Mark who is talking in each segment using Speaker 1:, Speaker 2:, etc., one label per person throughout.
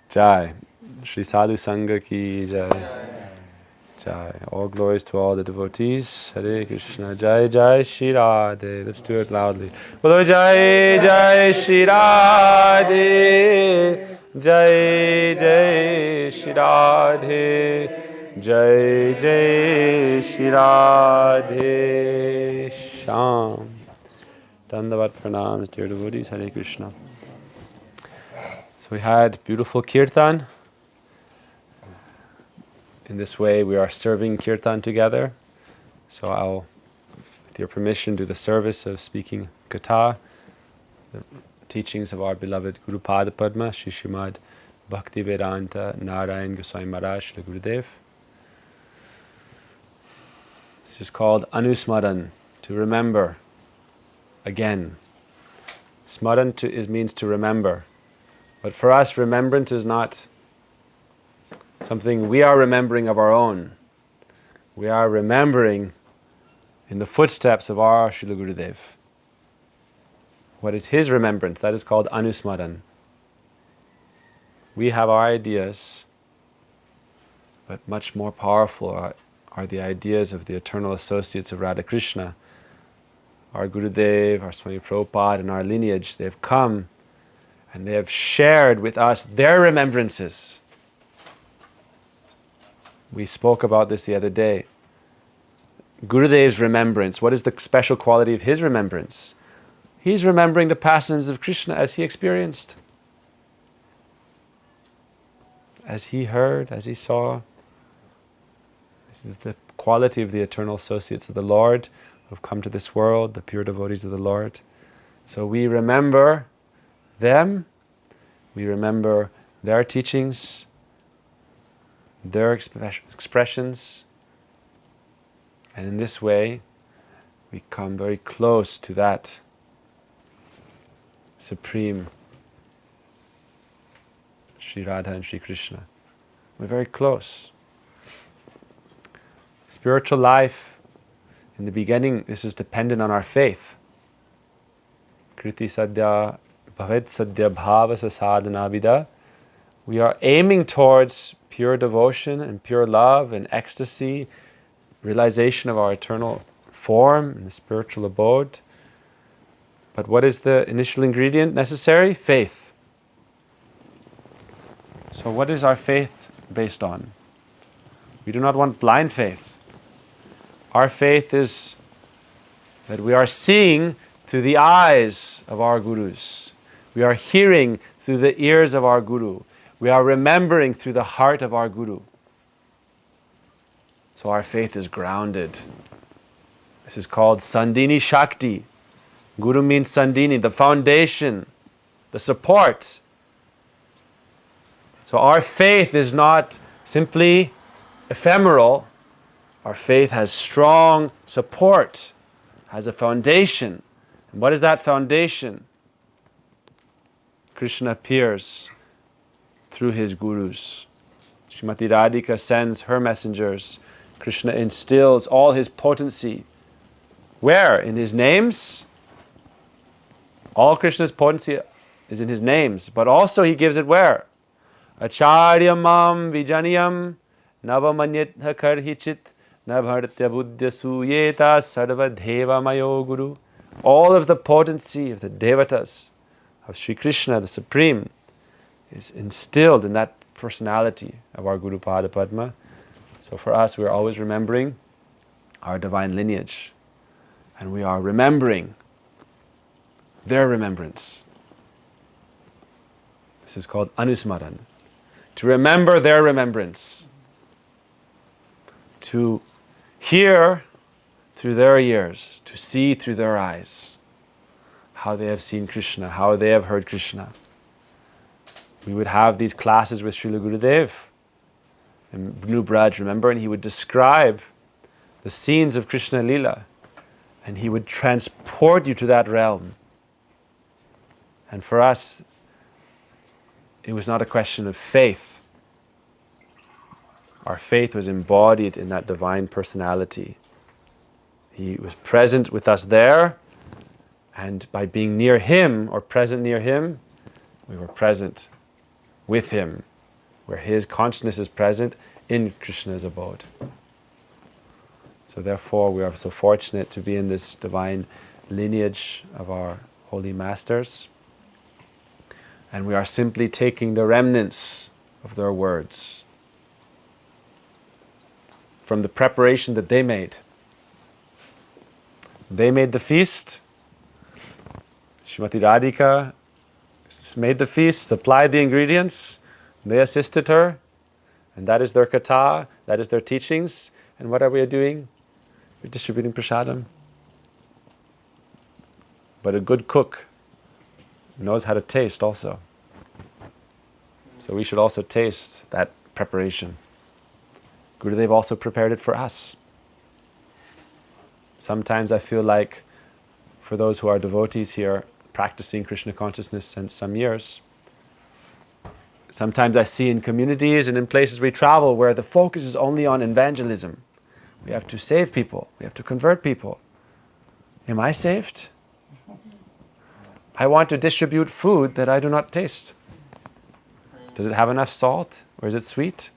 Speaker 1: Jai. Shri Sadhu Sangha ki Jai. Jai. All glories to all the devotees. Hare Krishna. Jai Jai Shri Radhe. Let's do it loudly. Bolo Jai Jai Shri Radhe. Jai Jai Shri Radhe. Jai Jai Shri Radhe. Sham. Dandavat pranams, dear devotees. Hare Krishna. So we had beautiful kirtan. In this way, we are serving kirtan together. So I'll, with your permission, do the service of speaking Katha, the teachings of our beloved Guru Pada Padma, Shri Srimad Bhakti Vedanta Narayan Goswami Maharaj, the Gurudev. This is called Anusmaran, to remember again. Smaran means to remember. But for us, remembrance is not something we are remembering of our own. We are remembering in the footsteps of our Srila Gurudev. What is his remembrance? That is called Anusmaran. We have our ideas, but much more powerful are the ideas of the eternal associates of Radha Krishna. Our Gurudev, our Swami Prabhupada, and our lineage, they have come and they have shared with us their remembrances. We spoke about this the other day. Gurudev's remembrance. What is the special quality of his remembrance? He's remembering the pastimes of Krishna as he experienced, as he heard, as he saw. This is the quality of the eternal associates of the Lord who have come to this world, the pure devotees of the Lord. So we remember them, we remember their teachings, their expressions, and in this way we come very close to that supreme Sri Radha and Sri Krishna. We're very close. Spiritual life, in the beginning, this is dependent on our faith. Kriti sadhya bhavet sadhya bhavasa sadhana vida. We are aiming towards pure devotion and pure love and ecstasy, realization of our eternal form in the spiritual abode. But what is the initial ingredient necessary? Faith. So what is our faith based on? We do not want blind faith. Our faith is that we are seeing through the eyes of our gurus. We are hearing through the ears of our guru. We are remembering through the heart of our guru. So our faith is grounded. This is called Sandini Shakti. Guru means Sandini, the foundation, the support. So our faith is not simply ephemeral. Our faith has strong support, has a foundation. And what is that foundation? Krishna appears through his gurus. Srimati Radhika sends her messengers. Krishna instills all his potency. Where? In his names? All Krishna's potency is in his names, but also he gives it where? Acharyam mam vijaniyam navamanyatha karhichit nabhartya buddhya suyeta sarva deva mayo guru. All of the potency of the devatas, of Sri Krishna, the Supreme, is instilled in that personality of our Guru Pada Padma. So for us, we're always remembering our divine lineage. And we are remembering their remembrance. This is called Anusmaran. To remember their remembrance. To hear through their ears, to see through their eyes how they have seen Krishna, how they have heard Krishna. We would have these classes with Srila Gurudev in New Braj, remember, and he would describe the scenes of Krishna Lila, and he would transport you to that realm. And for us, it was not a question of faith. Our faith was embodied in that divine personality. He was present with us there, and by being near him or present near him, we were present with him where his consciousness is present in Krishna's abode. So therefore we are so fortunate to be in this divine lineage of our holy masters. And we are simply taking the remnants of their words from the preparation that they made. They made the feast. Srimati Radhika made the feast, supplied the ingredients. They assisted her. And that is their katha, that is their teachings. And what are we doing? We're distributing prasadam. But a good cook knows how to taste also. So we should also taste that preparation. Gurudev also prepared it for us. Sometimes I feel like, for those who are devotees here, practicing Krishna consciousness since some years, sometimes I see in communities and in places we travel where the focus is only on evangelism. We have to save people. We have to convert people. Am I saved? I want to distribute food that I do not taste. Does it have enough salt or is it sweet?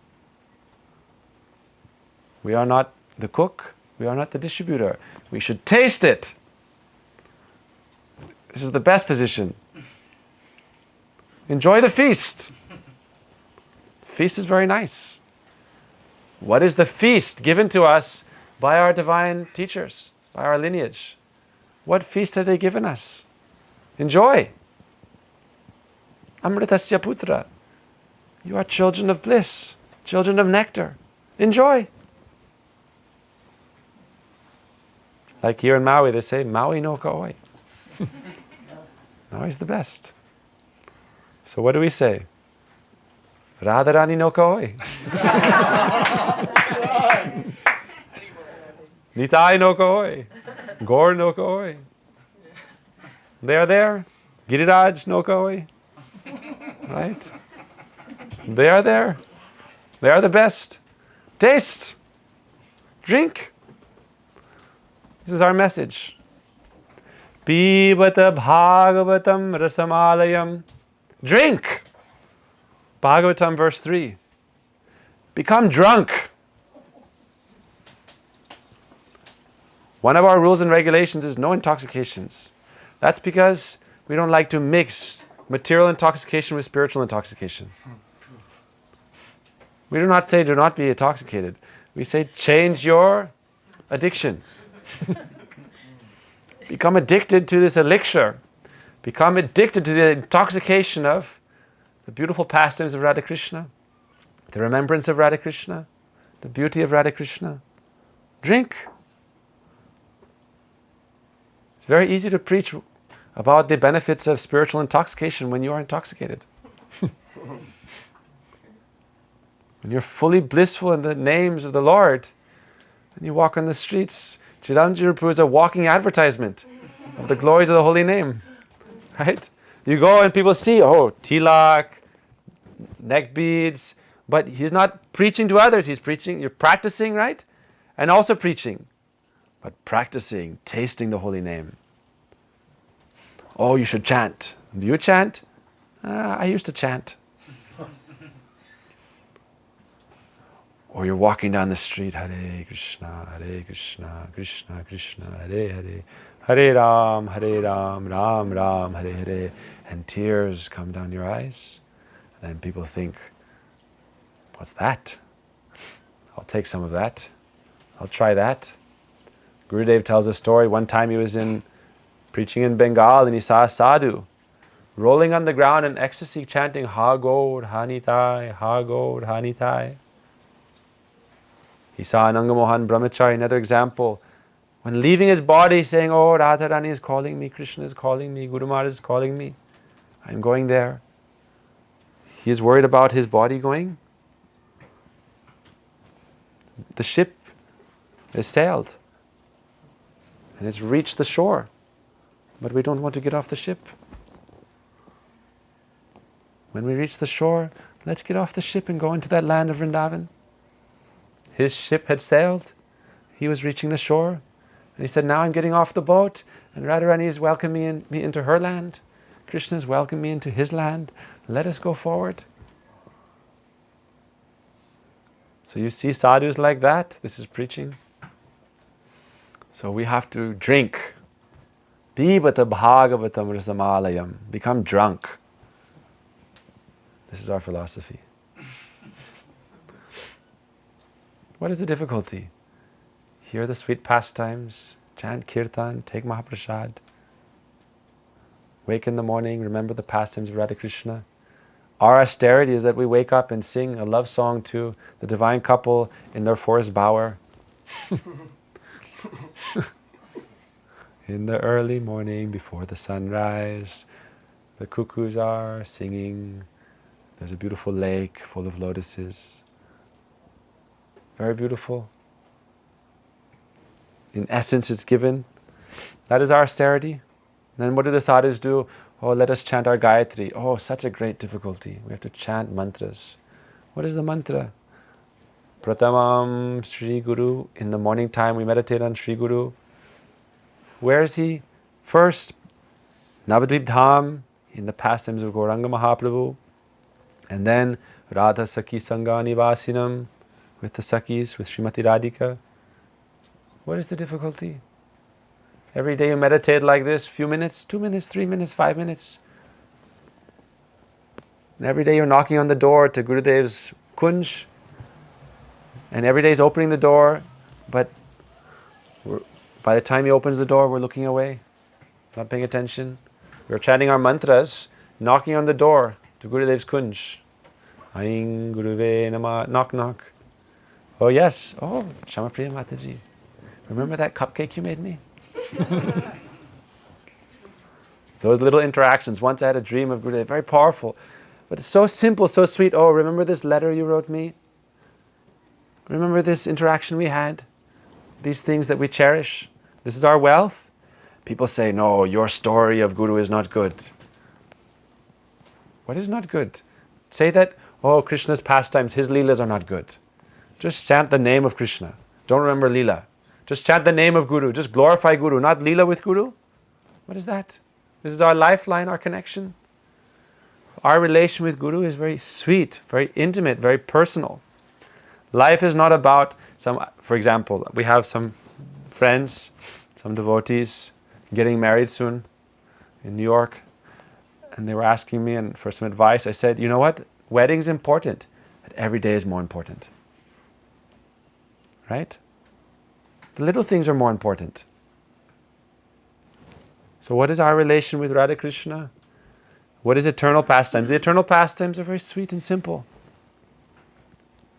Speaker 1: We are not the cook. We are not the distributor. We should taste it. This is the best position. Enjoy the feast. The feast is very nice. What is the feast given to us by our divine teachers, by our lineage? What feast have they given us? Enjoy. Amritasya putra. You are children of bliss, children of nectar. Enjoy. Like here in Maui, they say, Maui no kaoi. Maui's the best. So what do we say? Radharani no kaoi. Nitai no kaoi. Gaur no kaoi. They are there. Giriraj no kaoi. Right? They are there. They are the best. Taste. Drink. This is our message. Pibata bhagavatam rasamalayam. Drink. Bhagavatam verse 3. Become drunk. One of our rules and regulations is no intoxications. That's because we don't like to mix material intoxication with spiritual intoxication. We do not say do not be intoxicated. We say change your addiction. Become addicted to this elixir. Become addicted to the intoxication of the beautiful pastimes of Radha Krishna, the remembrance of Radha Krishna, the beauty of Radha Krishna. Drink. It's very easy to preach about the benefits of spiritual intoxication when you are intoxicated. When you're fully blissful in the names of the Lord, and you walk on the streets, Chiranjit Prabhu is a walking advertisement of the glories of the holy name. Right? You go and people see, oh, tilak, neck beads, but he's not preaching to others, he's preaching, you're practicing, right? And also preaching. But practicing, tasting the holy name. Oh, you should chant. Do you chant? I used to chant. Or you're walking down the street, Hare Krishna, Krishna Krishna, Hare Hare, Hare Ram, Ram Ram, Hare Hare, and tears come down your eyes. And then people think, what's that? I'll take some of that. I'll try that. Gurudev tells a story. One time he was preaching in Bengal and he saw a sadhu rolling on the ground in ecstasy chanting Ha Gaur Hanitai, Ha Gaur Hanitai. He saw an Angamohan Brahmachari, another example, when leaving his body saying, oh, Radharani is calling me, Krishna is calling me, Guru Maharaj is calling me, I'm going there. He is worried about his body going. The ship has sailed and it's reached the shore, but we don't want to get off the ship. When we reach the shore, let's get off the ship and go into that land of Vrindavan. His ship had sailed. He was reaching the shore. And he said, now I'm getting off the boat. And Radharani is welcoming me into her land. Krishna is welcoming me into his land. Let us go forward. So you see sadhus like that, this is preaching. So we have to drink. Pibata bhagavatam rasamalayam. Become drunk. This is our philosophy. What is the difficulty? Hear the sweet pastimes, chant kirtan, take Mahaprasad. Wake in the morning, remember the pastimes of Radha Krishna. Our austerity is that we wake up and sing a love song to the divine couple in their forest bower. In the early morning before the sunrise, the cuckoos are singing. There's a beautiful lake full of lotuses. Very beautiful. In essence, it's given. That is our austerity. Then what do the sadhus do? Oh, let us chant our Gayatri. Oh, such a great difficulty. We have to chant mantras. What is the mantra? Pratamam Sri Guru. In the morning time, we meditate on Sri Guru. Where is he? First, Navadvip Dham, in the pastimes of Gauranga Mahaprabhu. And then Radha Sakhi Sangha Nivasinam, with the Sakhis, with Srimati Radhika. What is the difficulty? Every day you meditate like this, few minutes, 2 minutes, 3 minutes, 5 minutes. And every day you're knocking on the door to Gurudev's Kunj. And every day is opening the door, but by the time he opens the door, we're looking away, not paying attention. We're chanting our mantras, knocking on the door to Gurudev's Kunj. Aing Guruve Nama, knock, knock. Oh yes, oh, Shamapriya Mataji. Remember that cupcake you made me? Those little interactions. Once I had a dream of Gurudev, very powerful. But it's so simple, so sweet. Oh, remember this letter you wrote me? Remember this interaction we had? These things that we cherish? This is our wealth? People say, no, your story of Guru is not good. What is not good? Say that, oh, Krishna's pastimes, his leelas are not good. Just chant the name of Krishna. Don't remember leela. Just chant the name of Guru. Just glorify Guru, not leela with Guru. What is that? This is our lifeline, our connection. Our relation with Guru is very sweet, very intimate, very personal. Life is not about for example, we have some friends, some devotees getting married soon in New York, and they were asking me for some advice. I said, you know what? Wedding's important, but every day is more important. Right? The little things are more important. So what is our relation with Radha Krishna? What is eternal pastimes? The eternal pastimes are very sweet and simple.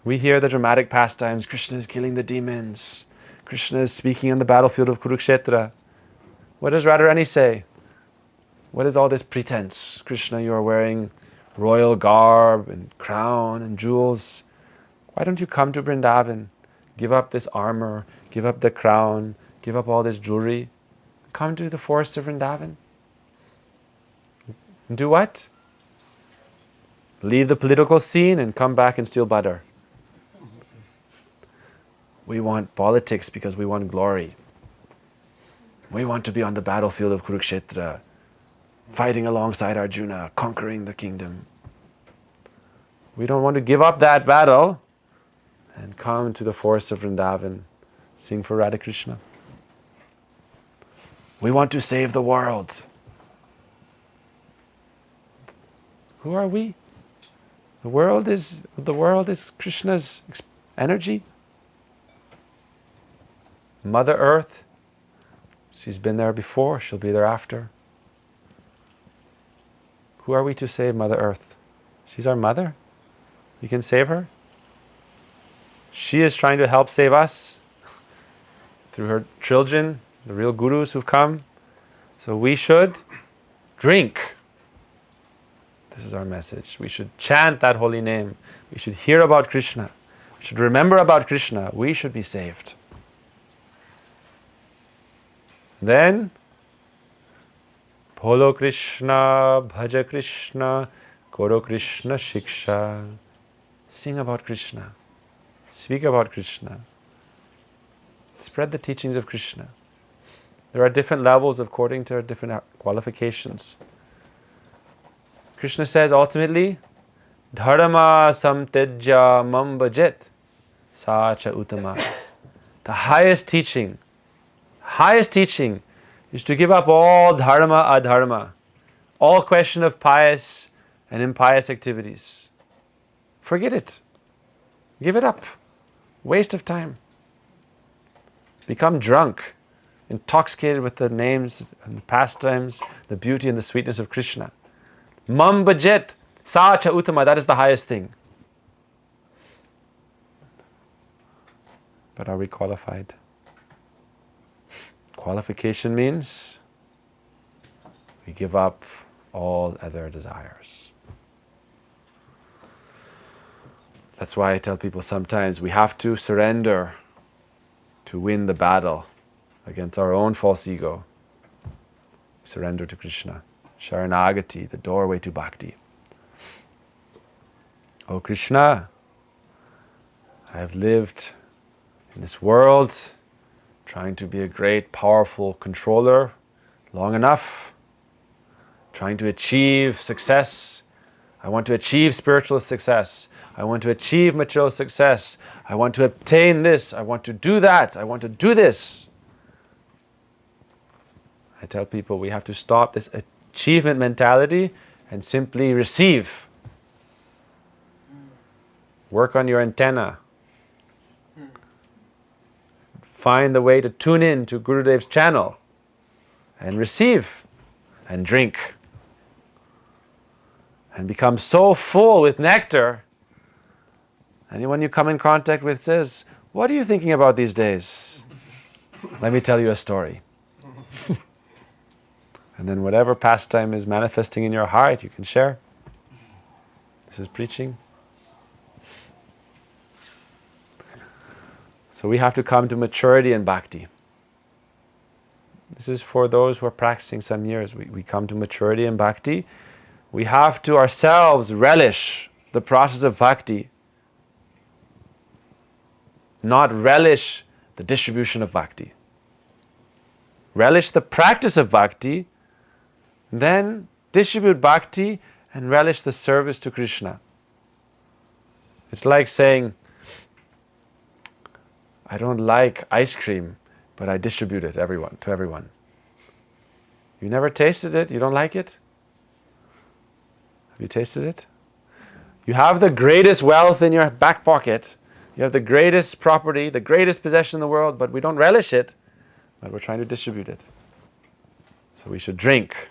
Speaker 1: We hear the dramatic pastimes. Krishna is killing the demons. Krishna is speaking on the battlefield of Kurukshetra. What does Radharani say? What is all this pretense? Krishna, you are wearing royal garb and crown and jewels. Why don't you come to Vrindavan? Give up this armor, give up the crown, give up all this jewelry. Come to the forest of Vrindavan. Do what? Leave the political scene and come back and steal butter. We want politics because we want glory. We want to be on the battlefield of Kurukshetra, fighting alongside Arjuna, conquering the kingdom. We don't want to give up that battle and come to the forest of Vrindavan, sing for Radha Krishna. We want to save the world. Who are we? The world is Krishna's energy. Mother Earth, she's been there before, she'll be there after. Who are we to save Mother Earth? She's our mother. We can save her. She is trying to help save us through her children, the real gurus who've come. So we should drink. This is our message. We should chant that holy name. We should hear about Krishna. We should remember about Krishna. We should be saved. Then, Bholo Krishna, Bhaja Krishna, Koro Krishna Shiksha. Sing about Krishna. Speak about Krishna. Spread the teachings of Krishna. There are different levels according to different qualifications. Krishna says ultimately, Dharma samtejya mam bhajet. sa cha uttama. The highest teaching is to give up all dharma, adharma, all question of pious and impious activities. Forget it. Give it up. Waste of time. Become drunk, intoxicated with the names and the pastimes, the beauty and the sweetness of Krishna. Mam bhajet sa cha uttama, that is the highest thing. But are we qualified? Qualification means we give up all other desires. That's why I tell people sometimes we have to surrender to win the battle against our own false ego. Surrender to Krishna. Sharanagati, the doorway to bhakti. Oh Krishna, I have lived in this world trying to be a great, powerful controller long enough, trying to achieve success. I want to achieve spiritual success. I want to achieve material success. I want to obtain this. I want to do that. I want to do this. I tell people we have to stop this achievement mentality and simply receive. Work on your antenna. Find the way to tune in to Gurudev's channel and receive and drink and become so full with nectar. Anyone you come in contact with says, "What are you thinking about these days?" Let me tell you a story. And then whatever pastime is manifesting in your heart, you can share. This is preaching. So we have to come to maturity in bhakti. This is for those who are practicing some years. We come to maturity in bhakti. We have to ourselves relish the process of bhakti, not relish the distribution of bhakti. Relish the practice of bhakti, then distribute bhakti and relish the service to Krishna. It's like saying, I don't like ice cream, but I distribute it to everyone. You never tasted it? You don't like it? Have you tasted it? You have the greatest wealth in your back pocket. You have the greatest property, the greatest possession in the world, but we don't relish it, but we're trying to distribute it. So we should drink.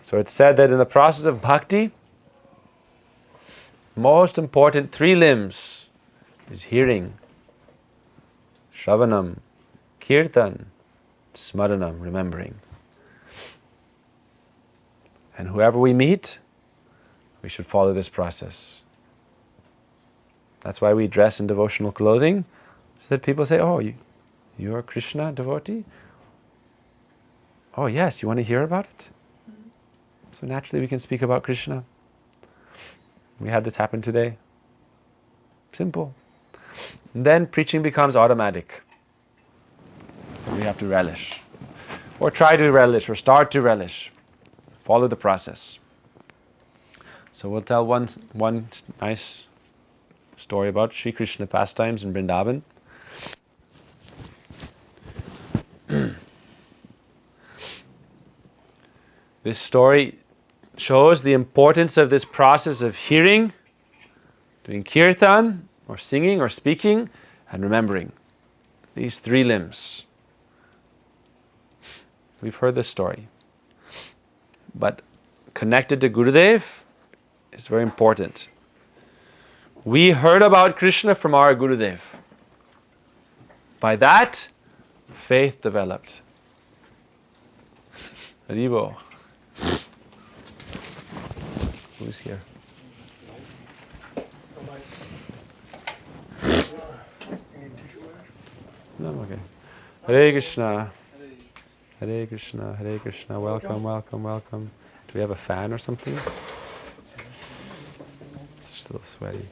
Speaker 1: So it's said that in the process of bhakti, most important 3 limbs is hearing, shravanam, kirtan, smaranam, remembering. And whoever we meet, we should follow this process. That's why we dress in devotional clothing, so that people say, "Oh, you're a Krishna devotee? Oh yes, you want to hear about it?" So naturally we can speak about Krishna. We had this happen today. Simple. And then preaching becomes automatic. We have to relish. Or try to relish, or start to relish. Follow the process. So we'll tell one nice story about Sri Krishna pastimes in Vrindavan. This story shows the importance of this process of hearing, doing kirtan, or singing, or speaking, and remembering. These 3 limbs. We've heard this story. But connected to Gurudev is very important. We heard about Krishna from our Gurudev. By that, faith developed. Haribo. Who's here? No, okay. Hare Krishna. Hare Krishna. Hare Krishna. Welcome, welcome, welcome. Do we have a fan or something? It's just a little sweaty.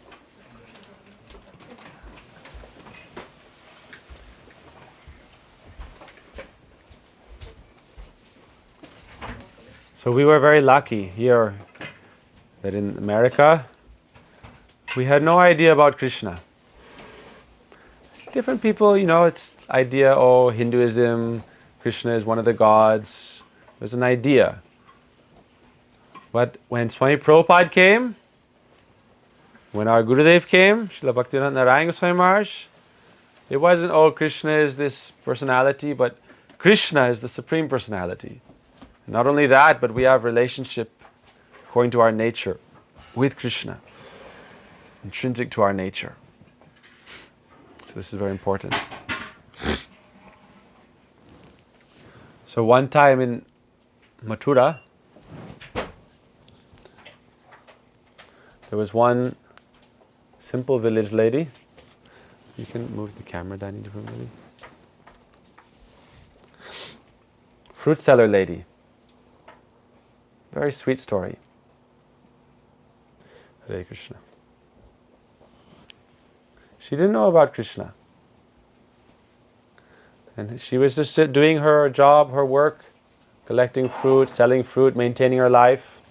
Speaker 1: So we were very lucky here that in America, We had no idea about Krishna. It's different people, it's idea, Hinduism, Krishna is one of the gods. There's an idea. But when Swami Prabhupada came, when our Gurudev came, Srila Bhaktivinoda Narayana Swami Maharaj, it wasn't, Krishna is this personality, but Krishna is the Supreme Personality. And not only that, but we have relationship according to our nature with Krishna, intrinsic to our nature. So this is very important. So one time in Mathura, there was one simple village lady. You can move the camera down into room, maybe. Fruit seller lady. Very sweet story. Hare Krishna. She didn't know about Krishna. And she was just doing her job, her work, collecting fruit, selling fruit, maintaining her life.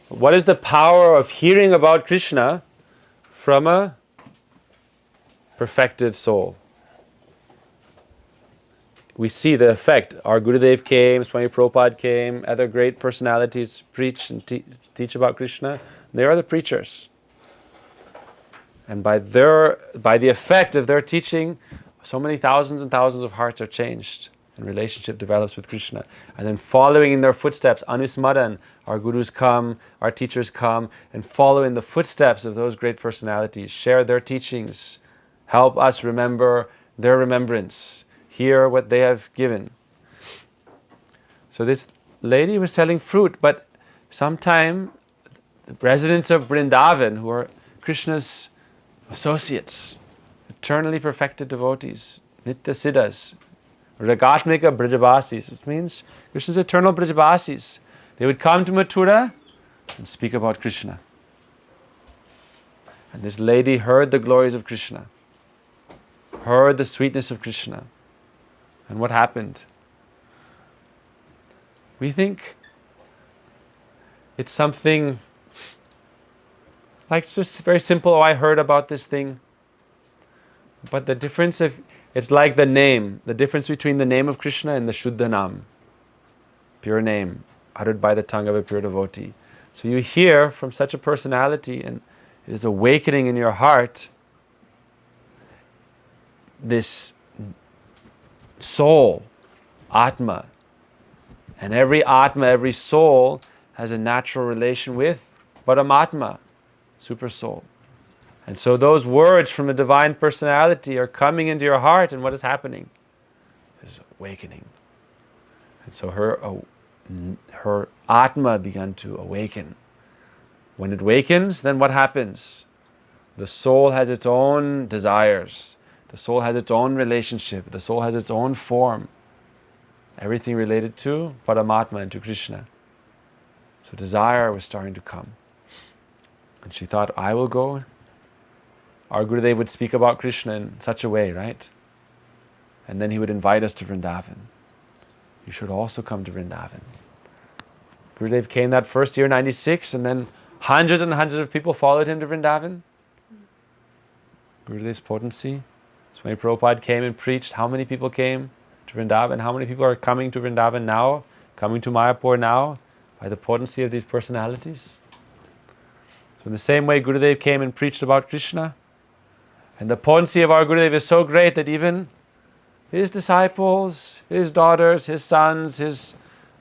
Speaker 1: What is the power of hearing about Krishna from a perfected soul? We see the effect. Our Gurudev came, Swami Prabhupada came, other great personalities preach and teach about Krishna. They are the preachers. And by the effect of their teaching, so many thousands and thousands of hearts are changed and relationship develops with Krishna. And then following in their footsteps, Anusmaran, our gurus come, our teachers come, and follow in the footsteps of those great personalities, share their teachings, help us remember their remembrance, hear what they have given. So this lady was selling fruit, but sometime the residents of Vrindavan, who are Krishna's associates, eternally perfected devotees, Nitya Siddhas, Ragatmika Brajavasis, which means Krishna's eternal Brajavasis. They would come to Mathura and speak about Krishna. And this lady heard the glories of Krishna, heard the sweetness of Krishna. And what happened? We think it's something like just very simple, I heard about this thing. But the difference, it's like the name, the difference between the name of Krishna and the Shuddha Nam, pure name, uttered by the tongue of a pure devotee. So you hear from such a personality and it is awakening in your heart this soul, Atma. And every Atma, every soul has a natural relation with Paramatma, Super Soul. And so those words from a divine personality are coming into your heart, and what is happening? Is awakening. And so her Atma began to awaken. When it awakens, then what happens? The soul has its own desires. The soul has its own relationship. The soul has its own form. Everything related to Paramatma and to Krishna. So desire was starting to come. And she thought, I will go. Our Gurudev would speak about Krishna in such a way, right? And then he would invite us to Vrindavan. You should also come to Vrindavan. Gurudev came that first year, 96, and then hundreds and hundreds of people followed him to Vrindavan. Gurudev's potency. Swami Prabhupada came and preached. How many people came to Vrindavan? How many people are coming to Vrindavan now? Coming to Mayapur now? By the potency of these personalities? So in the same way Gurudev came and preached about Krishna, and the potency of our Gurudev is so great that even his disciples, his daughters, his sons, his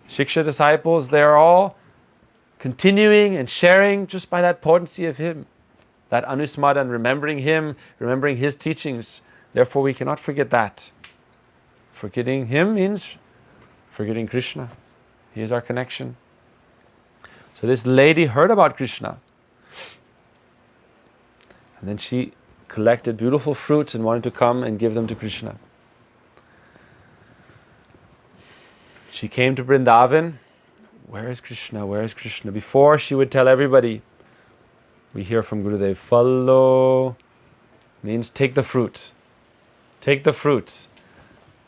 Speaker 1: Shiksha disciples, they're all continuing and sharing just by that potency of him. That Anusmaran, remembering him, remembering his teachings. Therefore we cannot forget that. Forgetting him means forgetting Krishna. He is our connection. So this lady heard about Krishna. And then she collected beautiful fruits and wanted to come and give them to Krishna. She came to Vrindavan. Where is Krishna? Where is Krishna? Before she would tell everybody, we hear from Gurudev, follow means take the fruit. Take the fruits.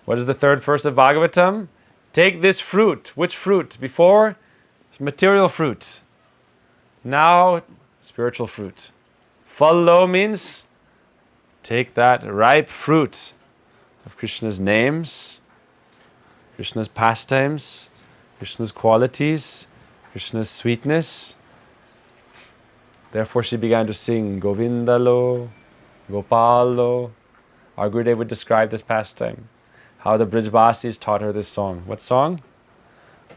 Speaker 1: What is the third verse of Bhagavatam? Take this fruit. Which fruit? Before, material fruit. Now, spiritual fruit. Phallo means take that ripe fruit of Krishna's names, Krishna's pastimes, Krishna's qualities, Krishna's sweetness. Therefore she began to sing Govindalo, Gopalo. Our Gurudev would describe this pastime, how the Brijbasis taught her this song. What song?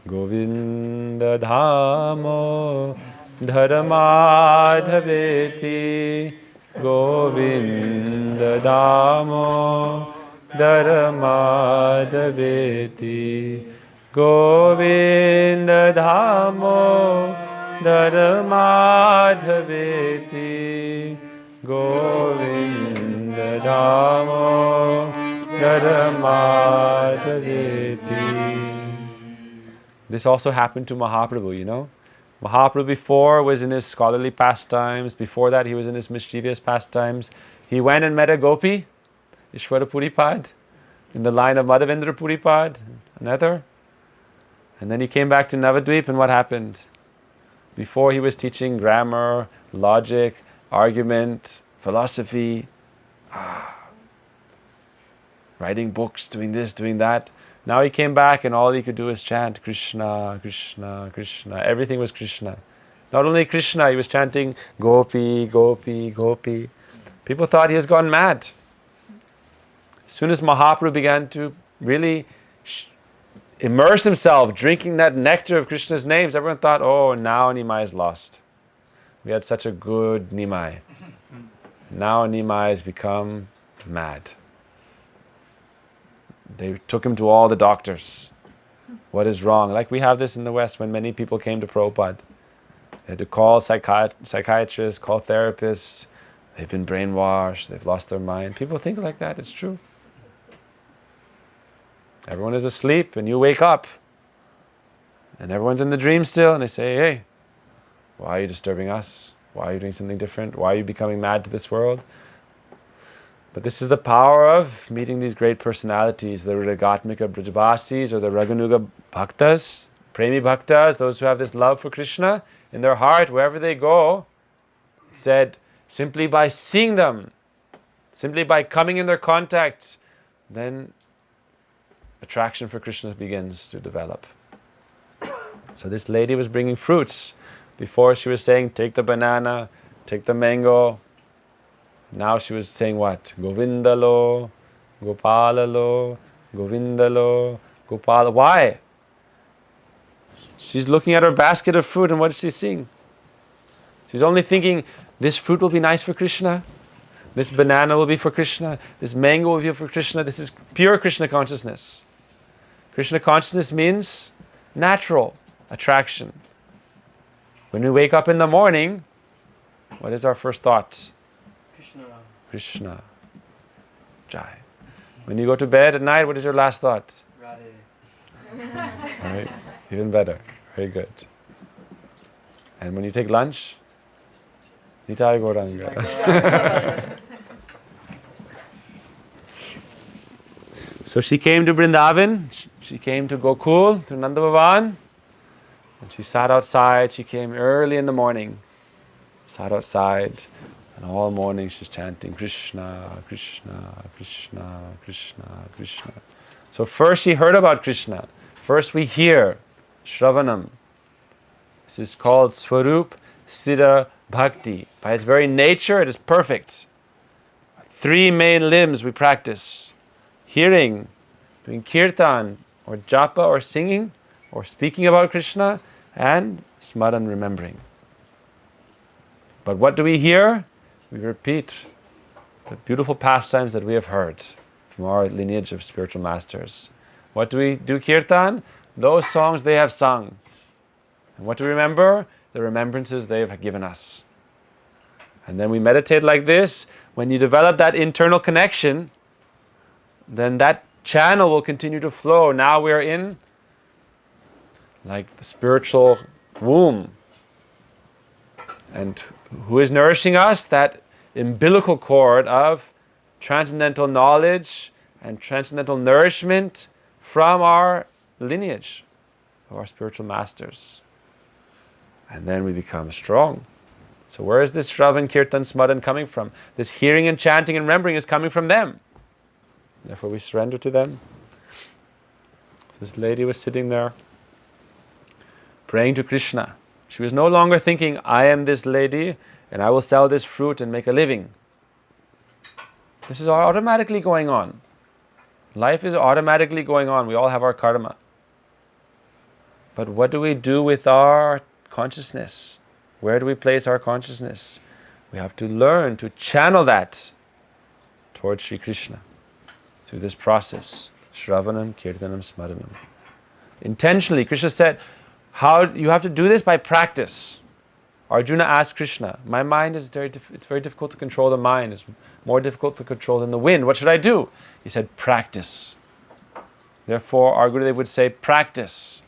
Speaker 1: Govinda Dhamo Dharamadhaveti, Govinda Dhamo Dharamadhaveti, Govinda Dhamo Dharamadhaveti, Govinda Dhamo Dharamadhaveti. This also happened to Mahaprabhu, you know. Mahaprabhu before was in his scholarly pastimes. Before that, he was in his mischievous pastimes. He went and met a gopi, Ishwara Puripad, in the line of Madhavendra Puripad, another. And then he came back to Navadvip, and what happened? Before he was teaching grammar, logic, argument, philosophy, writing books, doing this, doing that. Now he came back and all he could do is chant Krishna, Krishna, Krishna. Everything was Krishna. Not only Krishna, he was chanting Gopi, Gopi, Gopi. People thought he has gone mad. As soon as Mahaprabhu began to really immerse himself, drinking that nectar of Krishna's names, everyone thought, oh, now Nimai is lost. We had such a good Nimai. Now Nimai has become mad. They took him to all the doctors. What is wrong? Like we have this in the West when many people came to Prabhupada. They had to call psychiatrists, call therapists. They've been brainwashed. They've lost their mind. People think like that. It's true. Everyone is asleep and you wake up. And everyone's in the dream still. And they say, hey, why are you disturbing us? Why are you doing something different? Why are you becoming mad to this world? But this is the power of meeting these great personalities, the Ragatmika Brijbasis or the Raganuga Bhaktas, Premi Bhaktas, those who have this love for Krishna in their heart, wherever they go. It said, simply by seeing them, simply by coming in their contact, then attraction for Krishna begins to develop. So this lady was bringing fruits. Before she was saying, take the banana, take the mango. Now she was saying what? Govindalo, Gopalalo, Govindalo, Gopala. Why? She's looking at her basket of fruit and what is she seeing? She's only thinking, this fruit will be nice for Krishna. This banana will be for Krishna. This mango will be for Krishna. This is pure Krishna consciousness. Krishna consciousness means natural attraction. When we wake up in the morning, what is our first thought?
Speaker 2: Krishna.
Speaker 1: Krishna. Jai. When you go to bed at night, what is your last thought?
Speaker 2: Radhe.
Speaker 1: All right. Even better. Very good. And when you take lunch? Nitai Gauranga. So she came to Vrindavan. She came to Gokul, to Nanda Bhavan. And she sat outside. She came early in the morning. Sat outside. And all morning she's chanting Krishna, Krishna, Krishna, Krishna, Krishna. So first she heard about Krishna. First we hear Shravanam. This is called Swarup Siddha Bhakti. By its very nature it is perfect. 3 main limbs we practice. Hearing, doing kirtan, or japa, or singing, or speaking about Krishna, and smaran, remembering. But what do we hear? We repeat the beautiful pastimes that we have heard from our lineage of spiritual masters. What do we do kirtan? Those songs they have sung. And what do we remember? The remembrances they have given us. And then we meditate like this. When you develop that internal connection, then that channel will continue to flow. Now we're in like the spiritual womb. And who is nourishing us? That umbilical cord of transcendental knowledge and transcendental nourishment from our lineage of our spiritual masters. And then we become strong. So where is this Shravan, Kirtan, Smaran coming from? This hearing and chanting and remembering is coming from them. Therefore we surrender to them. This lady was sitting there praying to Krishna. She was no longer thinking, I am this lady and I will sell this fruit and make a living. This is automatically going on. Life is automatically going on. We all have our karma. But what do we do with our consciousness? Where do we place our consciousness? We have to learn to channel that towards Sri Krishna through this process. Shravanam, Kirtanam, Smaranam. Intentionally, Krishna said, how you have to do this by practice. Arjuna asked Krishna, my mind is it's very difficult to control the mind. It's more difficult to control than the wind. What should I do? He said, practice. Therefore, our Gurudev would say, practice.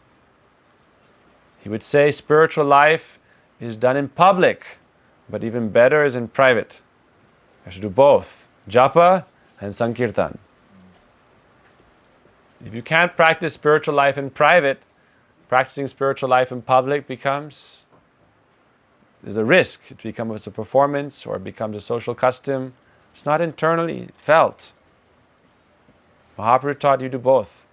Speaker 1: He would say, spiritual life is done in public, but even better is in private. I should do both, japa and sankirtan. If you can't practice spiritual life in private, practicing spiritual life in public there's a risk. It becomes a performance or it becomes a social custom. It's not internally felt. Mahaprabhu taught you to do both.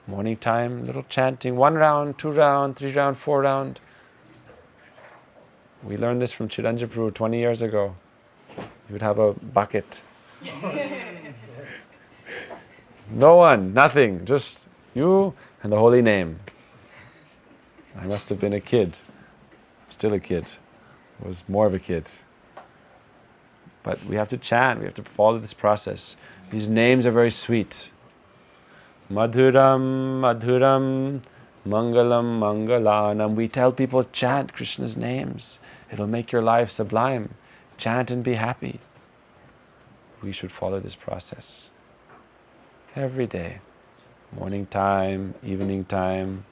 Speaker 1: Morning time, little chanting, 1 round, 2 round, 3 round, 4 round. We learned this from Chiranjana Prabhu 20 years ago. He would have a bucket. No one, nothing, just you and the holy name. I must have been a kid. I'm still a kid. I was more of a kid. But we have to chant, we have to follow this process. These names are very sweet. Madhuram, Madhuram, Mangalam, Mangalanam. We tell people, chant Krishna's names. It'll make your life sublime. Chant and be happy. We should follow this process. Every day. Morning time, evening time.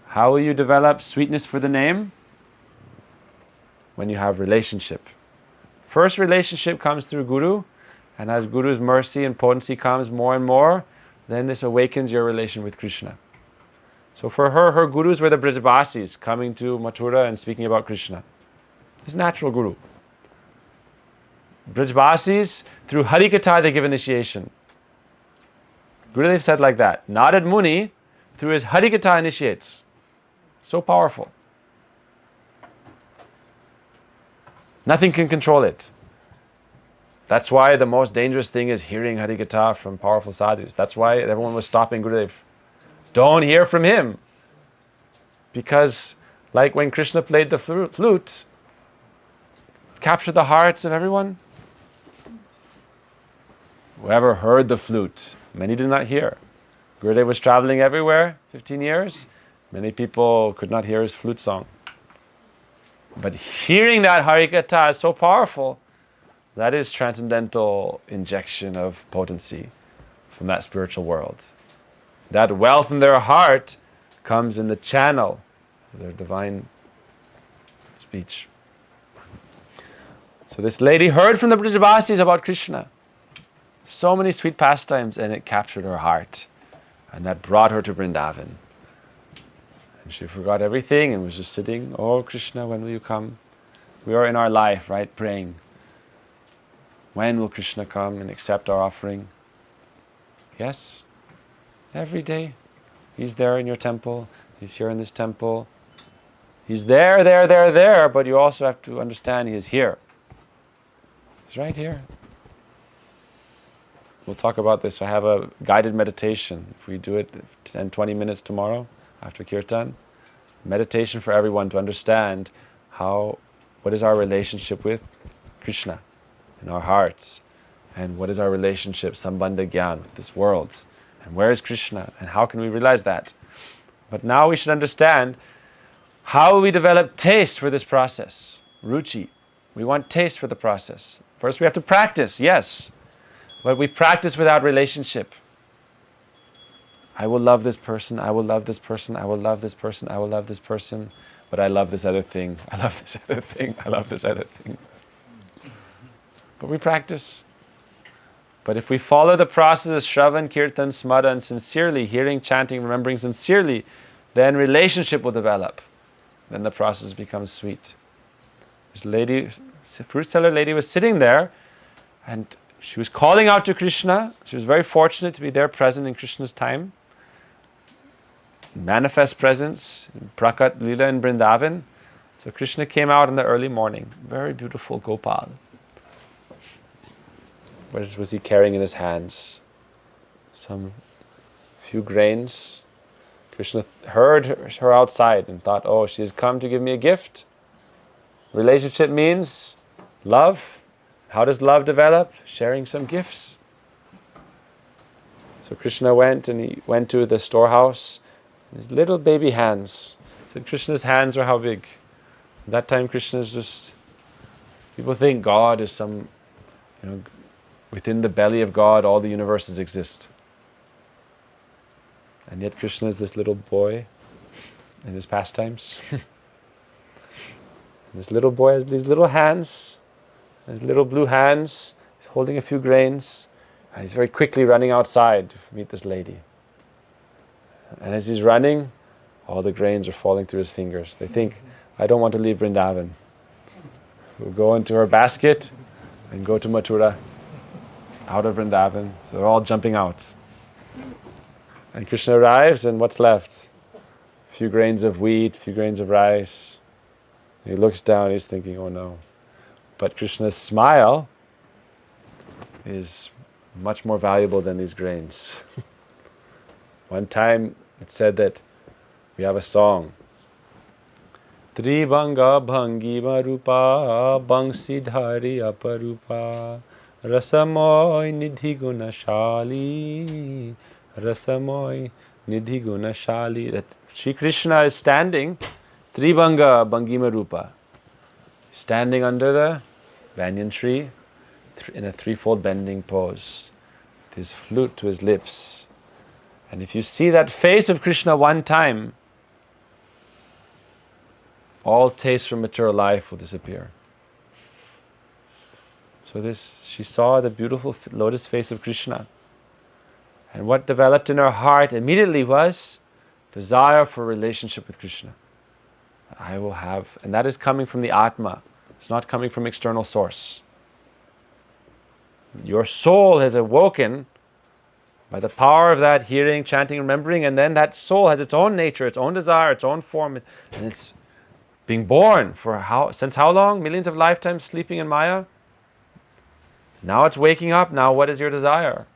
Speaker 1: How will you develop sweetness for the name? When you have relationship. First relationship comes through Guru, and as Guru's mercy and potency comes more and more, then this awakens your relation with Krishna. So for her gurus were the Brajbasis coming to Mathura and speaking about Krishna. His natural guru. Brajbasis, through Harikatha they give initiation. Gurudev said like that, Narad Muni, through his Harikatha initiates. So powerful. Nothing can control it. That's why the most dangerous thing is hearing Harikatha from powerful sadhus. That's why everyone was stopping Gurudev. Don't hear from him. Because like when Krishna played the flute, captured the hearts of everyone. Whoever heard the flute, many did not hear. Gurudev was traveling everywhere, 15 years. Many people could not hear his flute song. But hearing that Harikatha is so powerful, that is transcendental injection of potency from that spiritual world. That wealth in their heart comes in the channel of their divine speech. So this lady heard from the Brajbasis about Krishna. So many sweet pastimes, and it captured her heart. And that brought her to Vrindavan. And she forgot everything and was just sitting, oh Krishna, when will you come? We are in our life, right, praying. When will Krishna come and accept our offering? Yes, every day. He's there in your temple. He's here in this temple. He's there, but you also have to understand He is here. He's right here. We'll talk about this. I have a guided meditation. If we do it 10, 20 minutes tomorrow after Kirtan, meditation for everyone to understand what is our relationship with Krishna in our hearts, and what is our relationship, Sambandha Gyan, with this world, and where is Krishna, and how can we realize that? But now we should understand how we develop taste for this process, ruchi. We want taste for the process. First we have to practice, yes, but we practice without relationship. I will love this person, I will love this person, I will love this person, I will love this person, but I love this other thing, I love this other thing, I love this other thing. But we practice. But if we follow the process of Shravan, Kirtan, Smaran sincerely, hearing, chanting, remembering sincerely, then relationship will develop. then the process becomes sweet. This lady, fruit seller lady, was sitting there, and she was calling out to Krishna. She was very fortunate to be there present in Krishna's time. Manifest presence, Prakat Lila in Vrindavan. So Krishna came out in the early morning. Very beautiful Gopal. What was he carrying in his hands? Some few grains. Krishna heard her outside and thought, oh, she has come to give me a gift. Relationship means love. How does love develop? Sharing some gifts. So Krishna went, and he went to the storehouse. His little baby hands. He said Krishna's hands are how big? At that time Krishna's just, people think God is some, within the belly of God all the universes exist. And yet Krishna is this little boy in his pastimes. This little boy has these little hands, his little blue hands. He's holding a few grains, and he's very quickly running outside to meet this lady. And as he's running, all the grains are falling through his fingers. They think, I don't want to leave Vrindavan. We'll go into her basket and go to Mathura, out of Vrindavan. So they're all jumping out. And Krishna arrives, and what's left? A few grains of wheat, a few grains of rice. He looks down, he's thinking, oh no. But Krishna's smile is much more valuable than these grains. One time it said that we have a song. Tribhanga bhangima rupa bangsidhari aparupa rasamoy nidhi gunashali rasamoy nidhi gunashali. That Sri Krishna is standing, Tribhanga bhangima rupa, standing under the banyan tree in a threefold bending pose, with his flute to his lips. And if you see that face of Krishna one time, all taste from material life will disappear. So she saw the beautiful lotus face of Krishna. And what developed in her heart immediately was desire for a relationship with Krishna. I will have, and that is coming from the Atma. It's not coming from external source. Your soul has awoken by the power of that hearing, chanting, remembering, and then that soul has its own nature, its own desire, its own form, and it's being born since how long? Millions of lifetimes sleeping in Maya. Now it's waking up. Now what is your desire?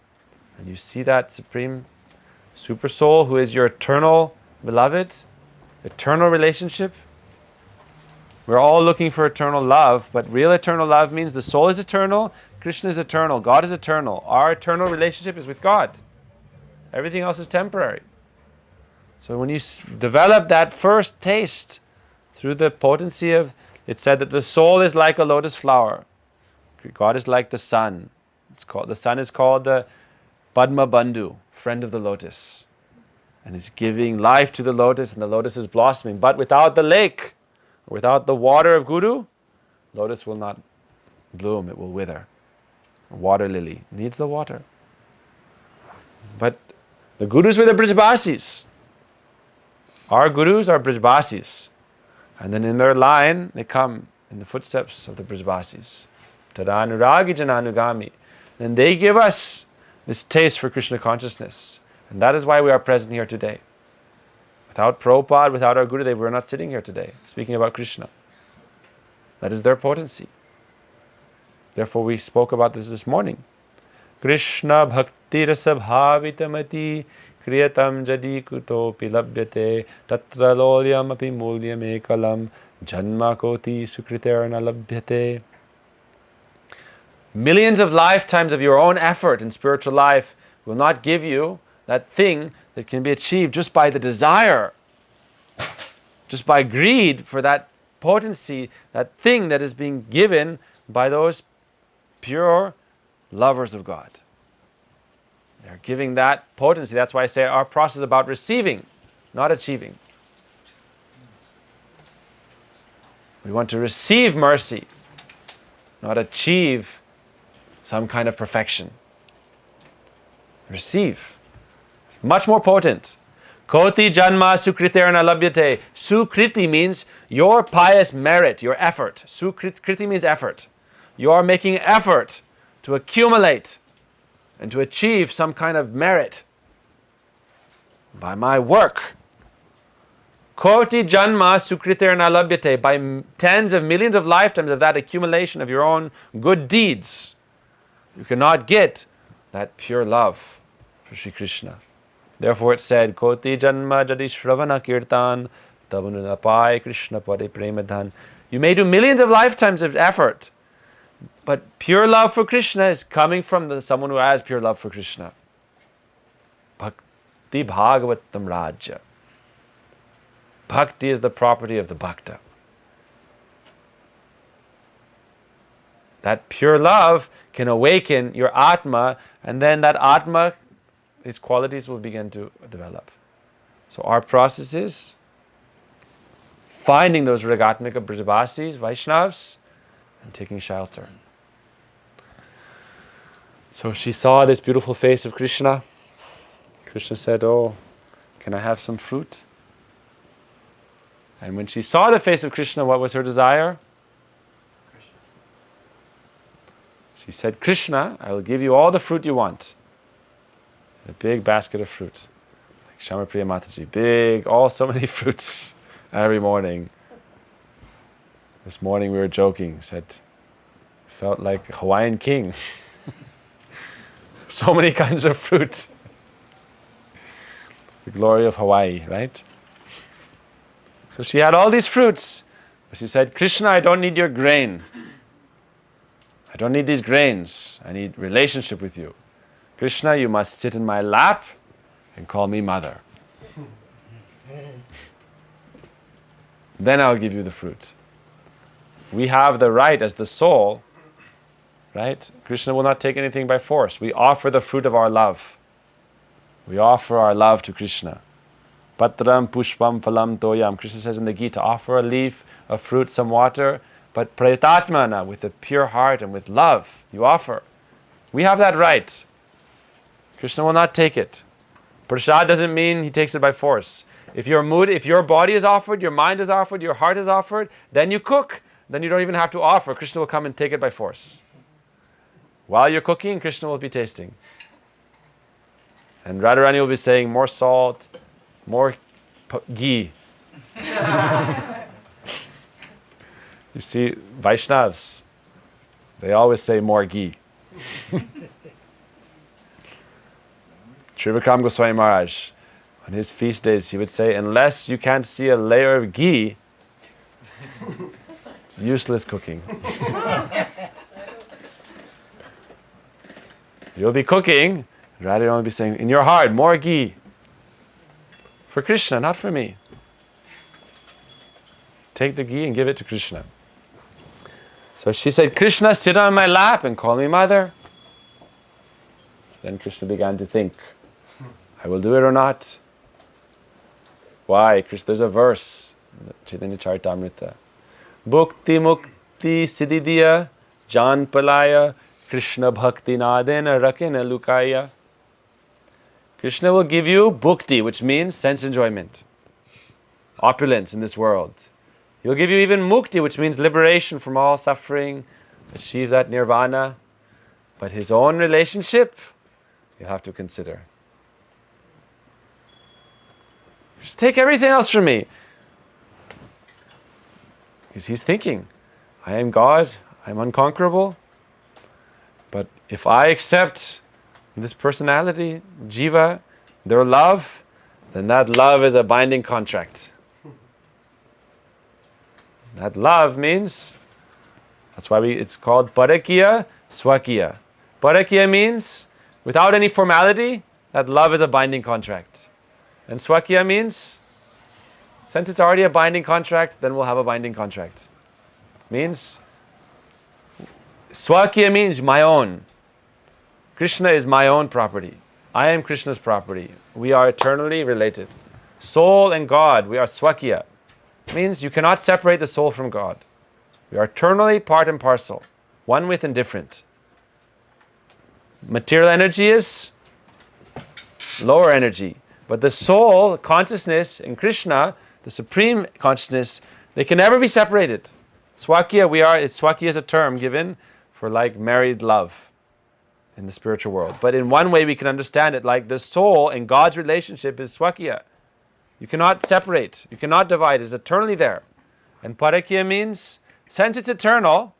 Speaker 1: And you see that supreme super soul who is your eternal beloved, eternal relationship. We're all looking for eternal love, but real eternal love means the soul is eternal, Krishna is eternal, God is eternal. Our eternal relationship is with God. Everything else is temporary. So when you develop that first taste through the potency of, it said that the soul is like a lotus flower. God is like the sun. The sun is called the Padma Bandhu, friend of the lotus. And it's giving life to the lotus, and the lotus is blossoming. But without the lake, without the water of Guru, lotus will not bloom, it will wither. A water lily needs the water. But the Gurus were the Brijbasis. Our Gurus are Brijbasis. And then in their line, they come in the footsteps of the Brijbasis. Tadanuragi jananugami. Then they give us this taste for Krishna consciousness. And that is why we are present here today. Without Prabhupada, without our Gurudev, we're not sitting here today speaking about Krishna. That is their potency. Therefore we spoke about this morning. Krishna bhakti rasa bhavitamati kriyatam jadi kutopi labhyate tatra lolyam api mulyam ekalam janma koti sukriterna labhyate. Millions of lifetimes of your own effort in spiritual life will not give you that thing that can be achieved just by the desire, just by greed for that potency, that thing that is being given by those pure lovers of God. They're giving that potency. That's why I say our process is about receiving, not achieving. We want to receive mercy, not achieve some kind of perfection. Receive. Much more potent. Koti janma sukriterna labhyate. Sukriti means your pious merit, your effort. Sukriti means effort. You are making effort to accumulate and to achieve some kind of merit by my work. Koti janma sukriterna labhyate. By tens of millions of lifetimes of that accumulation of your own good deeds, you cannot get that pure love for Sri Krishna. Therefore it said, Koti janma jadi shravana kirtan tabunapai Krishna pade premadhan. You may do millions of lifetimes of effort, but pure love for Krishna is coming from someone who has pure love for Krishna. Bhakti bhagavatam rajya. Bhakti is the property of the Bhakta. That pure love can awaken your Atma, and then that Atma, its qualities will begin to develop. So our process is finding those Ragatmika Brajavasis, Vaishnavas, and taking shelter. So she saw this beautiful face of Krishna. Krishna said, "Oh, can I have some fruit?" And when she saw the face of Krishna, what was her desire? She said, "Krishna, I will give you all the fruit you want." A big basket of fruit. Like Shamapriya Mataji, big, so many fruits every morning. This morning we were joking, said, felt like a Hawaiian king. So many kinds of fruit. The glory of Hawaii, right? So she had all these fruits. But she said, "Krishna, I don't need your grain. I don't need these grains. I need relationship with you. Krishna, you must sit in my lap and call me mother. Then I'll give you the fruit." We have the right as the soul, right? Krishna will not take anything by force. We offer the fruit of our love. We offer our love to Krishna. Patram pushpam phalam toyam. Krishna says in the Gita, offer a leaf, a fruit, some water, but prayatatmana, with a pure heart and with love, you offer. We have that right. Krishna will not take it. Prasad doesn't mean he takes it by force. If your body is offered, your mind is offered, your heart is offered, then you cook. Then you don't even have to offer. Krishna will come and take it by force. While you're cooking, Krishna will be tasting. And Radharani will be saying, more salt, more ghee. You see, Vaishnavas, they always say more ghee. Sri Vikram Goswami Maharaj, on his feast days, he would say, unless you can't see a layer of ghee, it's useless cooking. You'll be cooking, Radharani will be saying, in your heart, more ghee. For Krishna, not for me. Take the ghee and give it to Krishna. So she said, Krishna, sit on my lap and call me mother. Then Krishna began to think, I will do it or not. Why? There's a verse in the Chaitanya Charitamrita. Bhukti mukti siddhiya jan palaya Krishna bhakti nadena rakena lukaya. Krishna will give you bhukti, which means sense enjoyment, opulence in this world. He'll give you even mukti, which means liberation from all suffering, achieve that nirvana. But his own relationship, you have to consider. Just take everything else from me. Because he's thinking, I am God, I'm unconquerable. But if I accept this personality, jiva, their love, then that love is a binding contract. That love means, that's why it's called parakya swakya. Parakya means, without any formality, that love is a binding contract. And swakya means, since it's already a binding contract, then we'll have a binding contract. Means, swakya means my own. Krishna is my own property. I am Krishna's property. We are eternally related. Soul and God, we are swakya. Means you cannot separate the soul from God. We are eternally part and parcel, one with and different. Material energy is lower energy. But the soul, consciousness, and Krishna, the supreme consciousness, they can never be separated. Swakya, Swakya is a term given for like married love in the spiritual world. But in one way we can understand it like the soul and God's relationship is Swakya. You cannot separate, you cannot divide, it's eternally there. And Parakya means, since it's eternal,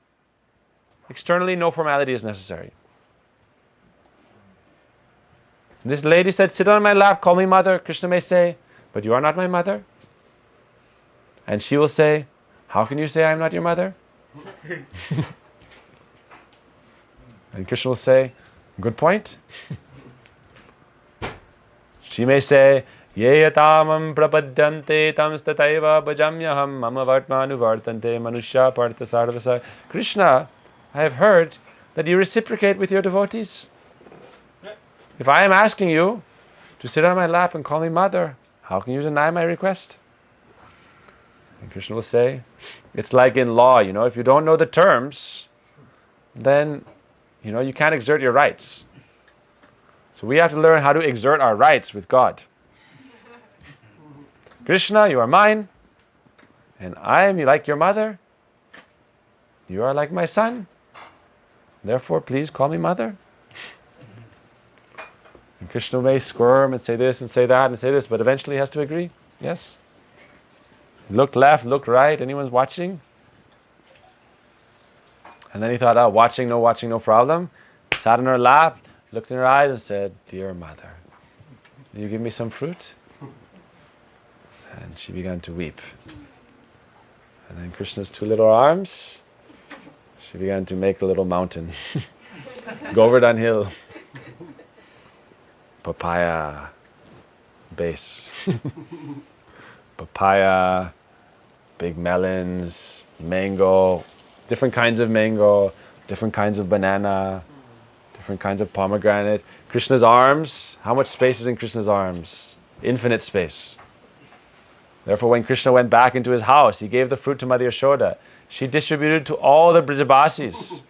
Speaker 1: externally no formality is necessary. This lady said, sit on my lap, call me mother. Krishna may say, but you are not my mother. And she will say, how can you say I am not your mother? And Krishna will say, good point. She may say, ye yatamam prapadyante tam stataiva bhajamyaham mama vartmanu vartante manusya partha sarvasa. Krishna, I have heard that you reciprocate with your devotees. If I am asking you to sit on my lap and call me mother, how can you deny my request? And Krishna will say, it's like in law, if you don't know the terms, then, you can't exert your rights. So we have to learn how to exert our rights with God. Krishna, you are mine, and I am like your mother. You are like my son. Therefore, please call me mother. And Krishna may squirm and say this and say that and say this, but eventually he has to agree. Yes. Look left, look right, anyone's watching? And then he thought, watching, no problem. Sat on her lap, looked in her eyes and said, dear mother, will you give me some fruit? And she began to weep. And then Krishna's two little arms, she began to make a little mountain. Govardhan Hill. Papaya base. Papaya, big melons, mango, different kinds of mango, different kinds of banana, different kinds of pomegranate. Krishna's arms, how much space is in Krishna's arms? Infinite space. Therefore, when Krishna went back into his house, he gave the fruit to Mother Yashoda. She distributed to all the Brijabasis.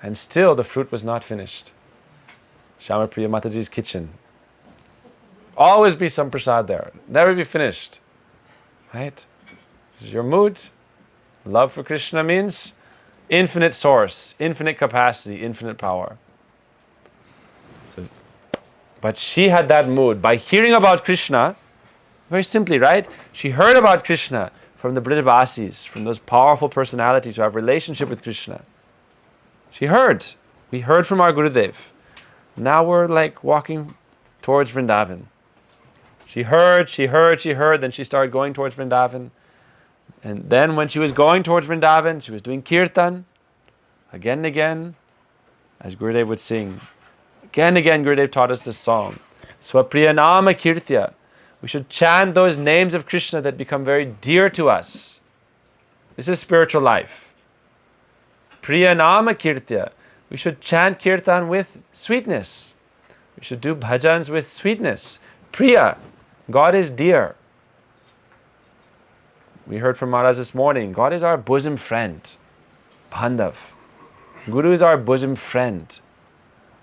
Speaker 1: And still the fruit was not finished. Shama Priya Mataji's kitchen. Always be some prasad there. Never be finished. Right? This is your mood. Love for Krishna means infinite source, infinite capacity, infinite power. But she had that mood. By hearing about Krishna, very simply, right? She heard about Krishna from the Brijabasis, from those powerful personalities who have relationship with Krishna. She heard. We heard from our Gurudev. Now we're like walking towards Vrindavan. She heard, then she started going towards Vrindavan. And then when she was going towards Vrindavan, she was doing kirtan, again and again, as Gurudev would sing. Again and again, Gurudev taught us this song. Swapriyanama kirtya. We should chant those names of Krishna that become very dear to us. This is spiritual life. Priyanama kirtya. We should chant kirtan with sweetness. We should do bhajans with sweetness. Priya. God is dear. We heard from Maharaja this morning. God is our bosom friend. Bandhav. Guru is our bosom friend.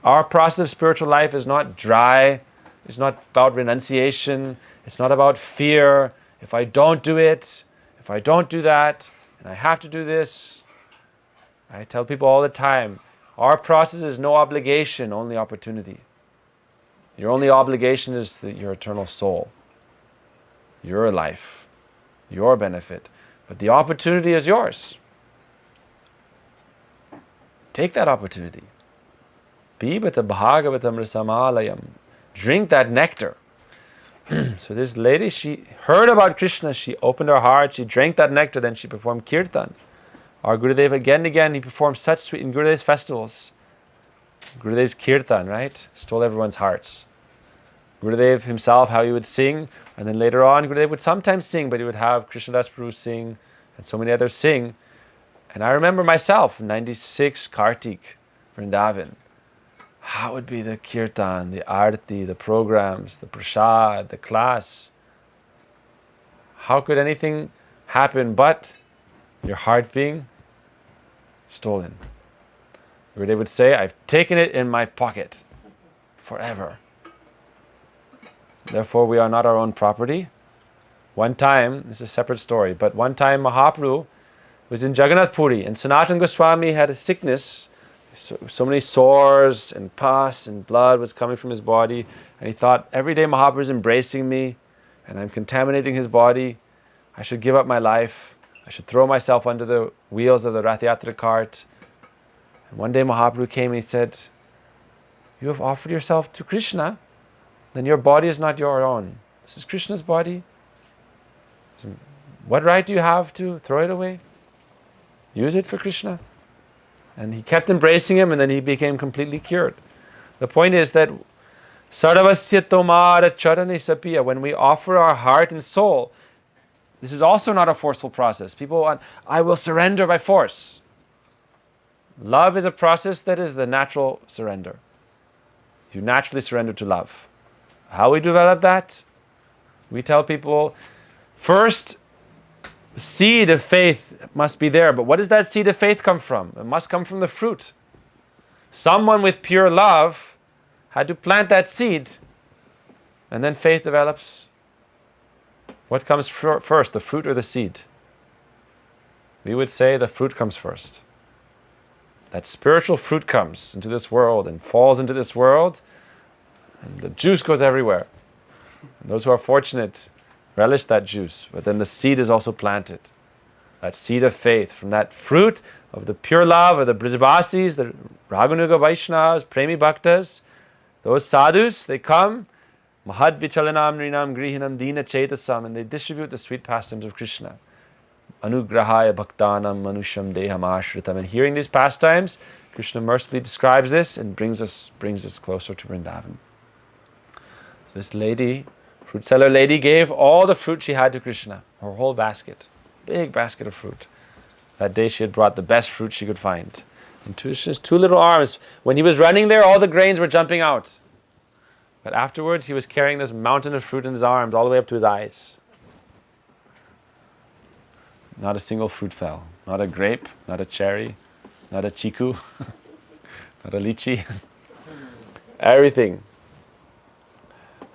Speaker 1: Our process of spiritual life is not dry. It's not about renunciation. It's not about fear. If I don't do it, if I don't do that, and I have to do this. I tell people all the time, our process is no obligation, only opportunity. Your only obligation is your eternal soul, your life, your benefit. But the opportunity is yours. Take that opportunity. Pibata bhagavatam rasamalayam. Drink that nectar. So this lady, she heard about Krishna, she opened her heart, she drank that nectar, then she performed kirtan. Our Gurudev again and again, he performed such sweet, in Gurudev's festivals. Gurudev's kirtan, right? Stole everyone's hearts. Gurudev himself, how he would sing, and then later on, Gurudev would sometimes sing, but he would have Krishnadas Prabhu sing, and so many others sing. And I remember myself, 96, Kartik, Vrindavan. How would be the kirtan, the arti, the programs, the prasad, the class? How could anything happen but your heart being stolen? Gurudev would say, I've taken it in my pocket forever. Therefore, we are not our own property. One time, this is a separate story, but one time Mahaprabhu was in Jagannath Puri and Sanatana Goswami had a sickness, so many sores and pus and blood was coming from his body, and he thought, every day Mahaprabhu is embracing me and I'm contaminating his body. I should give up my life. I should throw myself under the wheels of the Rath Yatra cart. And one day Mahaprabhu came and he said, you have offered yourself to Krishna, then your body is not your own. This is Krishna's body. So what right do you have to throw it away? Use it for Krishna. And he kept embracing him, and then he became completely cured. The point is that Sarvasya Tomara Charane Sapiya, when we offer our heart and soul, this is also not a forceful process. People want, I will surrender by force. Love is a process that is the natural surrender. You naturally surrender to love. How we develop that? We tell people, first, the seed of faith must be there. But what does that seed of faith come from? It must come from the fruit. Someone with pure love had to plant that seed, and then faith develops. What comes first, the fruit or the seed? We would say the fruit comes first. That spiritual fruit comes into this world and falls into this world, and the juice goes everywhere. And those who are fortunate relish that juice, but then the seed is also planted. That seed of faith from that fruit of the pure love of the Brijabasis, the Raghunuga Vaishnavas, Premi Bhaktas, those sadhus, they come, Mahad Vichalanam Rinam Grihinam Dina Chetasam, and they distribute the sweet pastimes of Krishna. Anugrahaya Bhaktanam Manusham Deham Ashritam. And hearing these pastimes, Krishna mercifully describes this and brings us closer to Vrindavan. This lady, fruit seller lady, gave all the fruit she had to Krishna, her whole basket, big basket of fruit. That day she had brought the best fruit she could find. And Krishna's two little arms, when he was running there, all the grains were jumping out. But afterwards, he was carrying this mountain of fruit in his arms, all the way up to his eyes. Not a single fruit fell. Not a grape, not a cherry, not a chiku, not a lychee. Everything.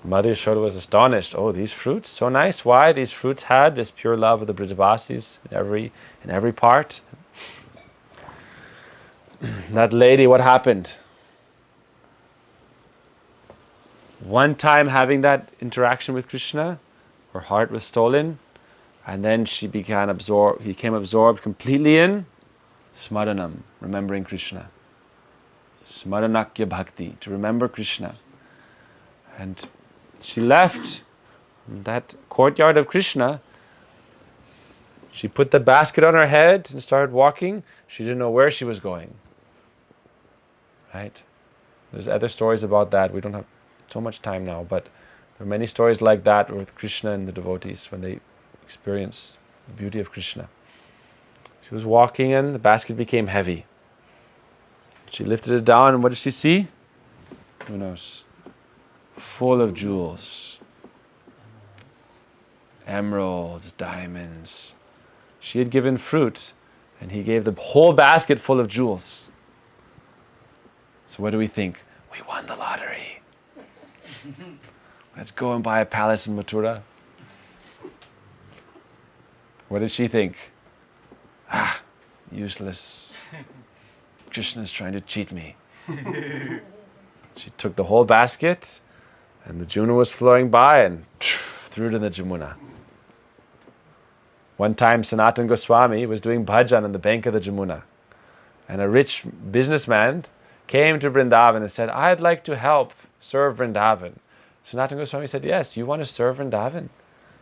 Speaker 1: Mother Yashoda was astonished. Oh, these fruits, so nice. Why? These fruits had this pure love of the Brijabasis in every part. That lady, what happened? One time having that interaction with Krishna, her heart was stolen, and then she became absorbed completely in Smaranam, remembering Krishna. Smaranakya Bhakti, to remember Krishna. And she left that courtyard of Krishna. She put the basket on her head and started walking. She didn't know where she was going. Right? There's other stories about that. We don't have so much time now, but there are many stories like that with Krishna and the devotees when they experience the beauty of Krishna. She was walking and the basket became heavy. She lifted it down, and what did she see? Who knows? Full of jewels. Emeralds, diamonds. She had given fruit, and he gave the whole basket full of jewels. So what do we think? We won the lottery. Let's go and buy a palace in Mathura. What did she think? Useless. Krishna is trying to cheat me. She took the whole basket, and the Juna was flowing by and threw it in the Jamuna. One time Sanatana Goswami was doing bhajan on the bank of the Jamuna, and a rich businessman came to Vrindavan and said, I'd like to help serve Vrindavan. Sanatana Goswami said, yes, you want to serve Vrindavan? He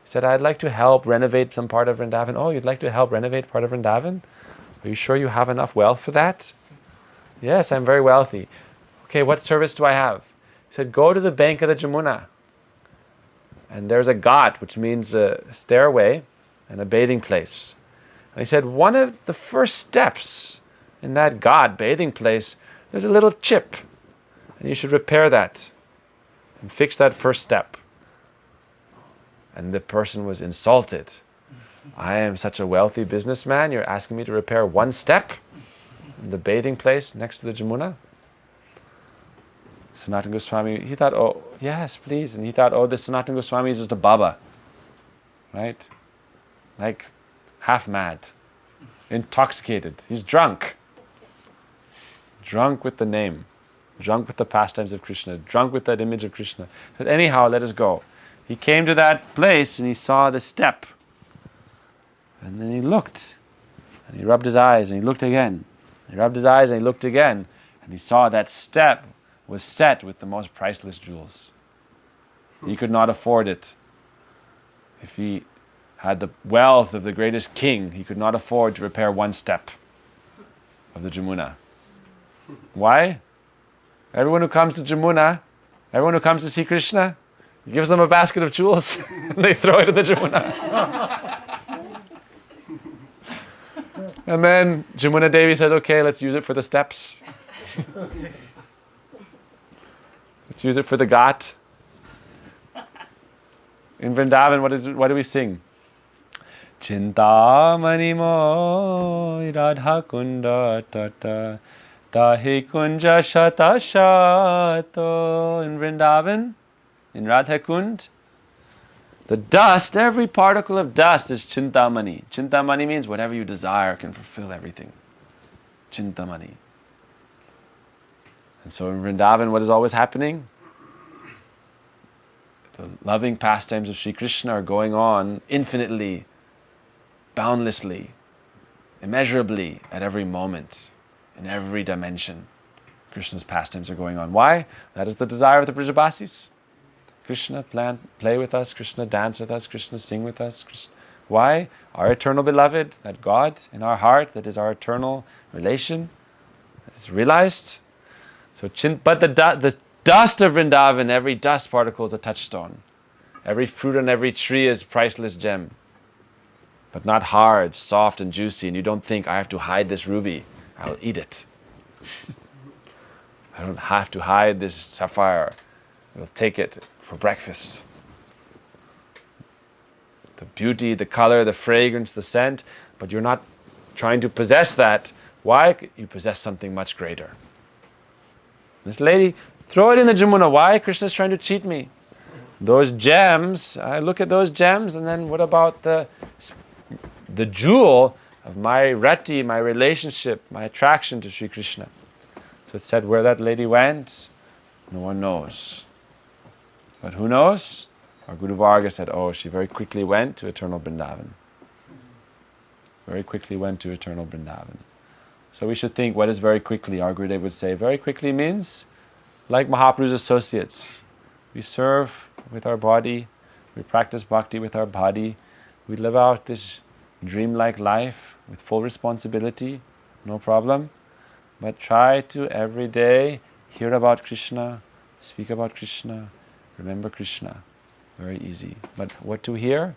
Speaker 1: said, I'd like to help renovate some part of Vrindavan. Oh, you'd like to help renovate part of Vrindavan? Are you sure you have enough wealth for that? Yes, I'm very wealthy. Okay, what service do I have? He said, go to the bank of the Jamuna. And there's a ghat, which means a stairway and a bathing place. And he said, one of the first steps in that ghat, bathing place, there's a little chip. And you should repair that and fix that first step. And the person was insulted. I am such a wealthy businessman, you're asking me to repair one step in the bathing place next to the Jamuna? Sanatana Goswami, he thought, oh, yes, please. And he thought, oh, this Sanatana Goswami is just a Baba, right? Like, half mad, intoxicated. He's drunk. Drunk with the name, drunk with the pastimes of Krishna, drunk with that image of Krishna. But anyhow, let us go. He came to that place and he saw the step. And then he looked, and he rubbed his eyes, and he looked again. He rubbed his eyes, and he looked again, and he saw that step was set with the most priceless jewels. He could not afford it. If he had the wealth of the greatest king, he could not afford to repair one step of the Jamuna. Why? Everyone who comes to Jamuna, everyone who comes to see Krishna, he gives them a basket of jewels, and they throw it in the Jamuna. And then Jamuna Devi says, okay, let's use it for the steps. Let's use it for the ghat. In Vrindavan, what do we sing? Chintamani mo radha kunda tata tahi kunja shata shato. In Vrindavan, in Radha Kund, the dust, every particle of dust is Chintamani. Chintamani means whatever you desire can fulfill everything. Chintamani. And so in Vrindavan, what is always happening? The loving pastimes of Sri Krishna are going on infinitely, boundlessly, immeasurably, at every moment, in every dimension. Krishna's pastimes are going on. Why? That is the desire of the Brijabasis. Krishna play with us, Krishna dance with us, Krishna sing with us. Why? Our eternal beloved, that God in our heart, that is our eternal relation, that is realized. So, but the dust of Vrindavan, every dust particle is a touchstone. Every fruit on every tree is priceless gem. But not hard, soft and juicy, and you don't think, I have to hide this ruby, I'll eat it. I don't have to hide this sapphire, I'll take it for breakfast. The beauty, the color, the fragrance, the scent, but you're not trying to possess that. Why? You possess something much greater. This lady, throw it in the Jamuna. Why? Krishna's trying to cheat me. Those gems, I look at those gems, and then what about the jewel of my rati, my relationship, my attraction to Sri Krishna? So it said where that lady went, no one knows. But who knows? Our Guru Varga said, oh, she very quickly went to eternal Vrindavan. Very quickly went to eternal Vrindavan. So we should think, what is very quickly? Our Gurudev would say, very quickly means, like Mahaprabhu's associates, we serve with our body, we practice bhakti with our body, we live out this dreamlike life with full responsibility, no problem. But try to every day hear about Krishna, speak about Krishna, remember Krishna. Very easy. But what to hear?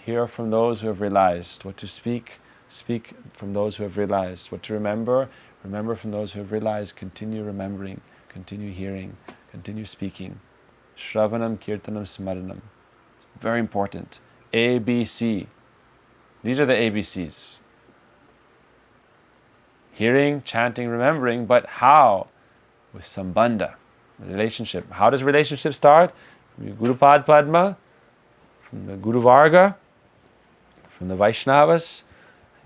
Speaker 1: Hear from those who have realized. What to speak? Speak from those who have realized. What to remember? Remember from those who have realized. Continue remembering, continue hearing, continue speaking. Shravanam, Kirtanam, Smaranam. Very important. ABC. These are the ABCs. Hearing, chanting, remembering, but how? With sambandha, relationship. How does relationship start? From the Guru Pad Padma, from the Guru Varga, from the Vaishnavas.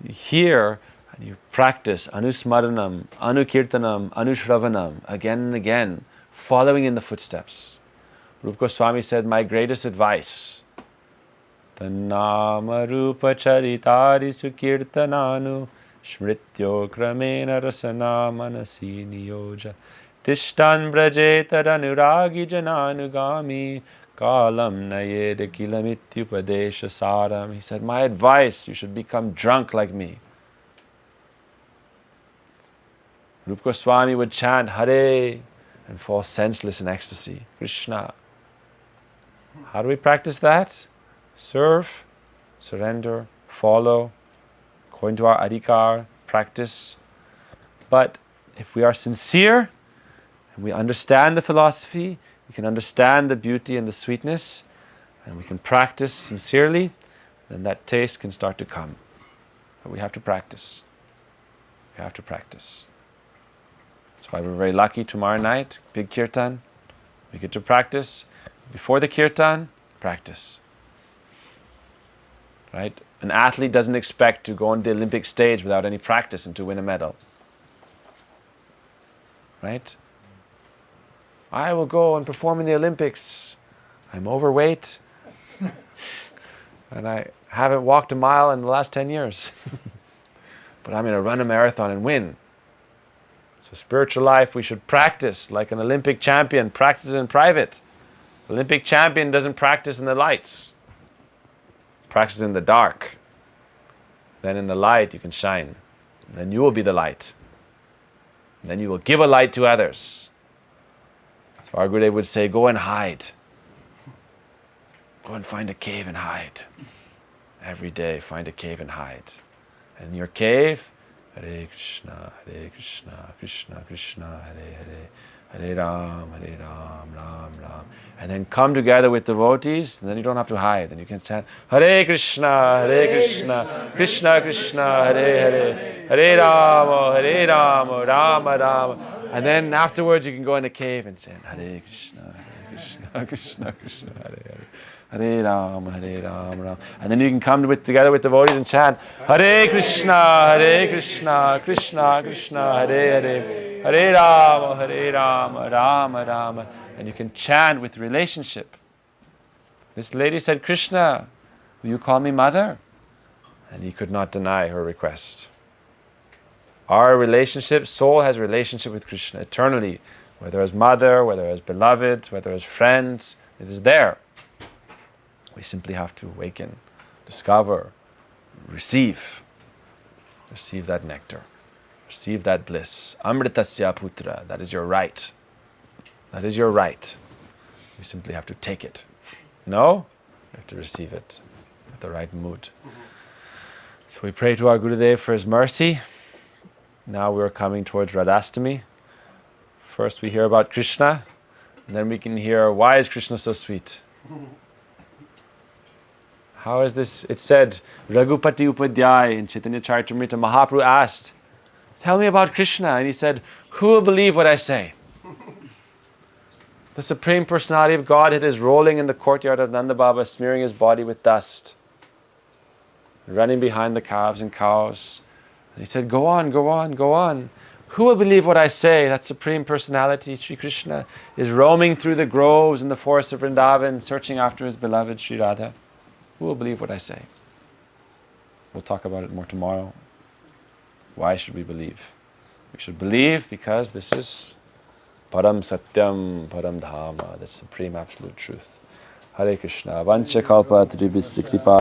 Speaker 1: You hear and you practice anusmaranam, anukirtanam, anushravanam, again and again, following in the footsteps. Rupa Goswami said, my greatest advice, Tannama rupa charitari sukirtananu smrityo kramena rasana manasi niyoja tishtan brajeta anuragi jananugami kalam nayeda kilamityupadesha saram. He said, my advice, you should become drunk like me. Rupa Goswami would chant Hare and fall senseless in ecstasy. Krishna. How do we practice that? Serve, surrender, follow, according to our adhikar, practice. But if we are sincere and we understand the philosophy, we can understand the beauty and the sweetness, and we can practice sincerely, then that taste can start to come. But we have to practice. We have to practice. That's why we're very lucky tomorrow night, big kirtan. We get to practice. Before the kirtan, practice. Right? An athlete doesn't expect to go on the Olympic stage without any practice and to win a medal. Right? I will go and perform in the Olympics. I'm overweight and I haven't walked a mile in the last 10 years. But I'm going to run a marathon and win. So spiritual life, we should practice like an Olympic champion, practice in private. Olympic champion doesn't practice in the lights. Practice in the dark. Then in the light you can shine. Then you will be the light. Then you will give a light to others. So our Gurudev would say, go and hide. Go and find a cave and hide. Every day find a cave and hide. And in your cave, Hare Krishna, Krishna Krishna, Hare Hare, Hare Ram, Ram Ram. And then come together with devotees, and then you don't have to hide. Then you can chant Hare Krishna, Krishna Krishna, Hare Hare, Hare Rama, Rama Rama. And then afterwards you can go in a cave and chant Hare Krishna, Krishna Krishna, Hare Hare. Hare Ram, Ram. And then you can come together with devotees and chant Hare Krishna, Krishna Krishna, Hare Hare, Hare Rama, Rama Rama. And you can chant with relationship. This lady said, Krishna, will you call me mother? And he could not deny her request. Our relationship, soul has relationship with Krishna eternally. Whether as mother, whether as beloved, whether as friends, it is there. We simply have to awaken, discover, receive that nectar, receive that bliss. Amritasya putra, that is your right. That is your right. We simply have to take it. No, we have to receive it with the right mood. So we pray to our Gurudev for his mercy. Now we are coming towards Radhastami. First we hear about Krishna, and then we can hear, why is Krishna so sweet? How is this? It said, Raghupati Upadhyay in Chaitanya Charitamrita, Mahaprabhu asked, tell me about Krishna. And he said, who will believe what I say? The Supreme Personality of Godhead is rolling in the courtyard of Nanda Baba, smearing his body with dust, running behind the calves and cows. And he said, go on, go on, go on. Who will believe what I say? That Supreme Personality, Sri Krishna, is roaming through the groves in the forests of Vrindavan, searching after his beloved Sri Radha. Who will believe what I say? We'll talk about it more tomorrow. Why should we believe? We should believe because this is Param Satyam, Param Dhamma, the supreme absolute truth. Hare Krishna. Vancha kalpa tribhis kripa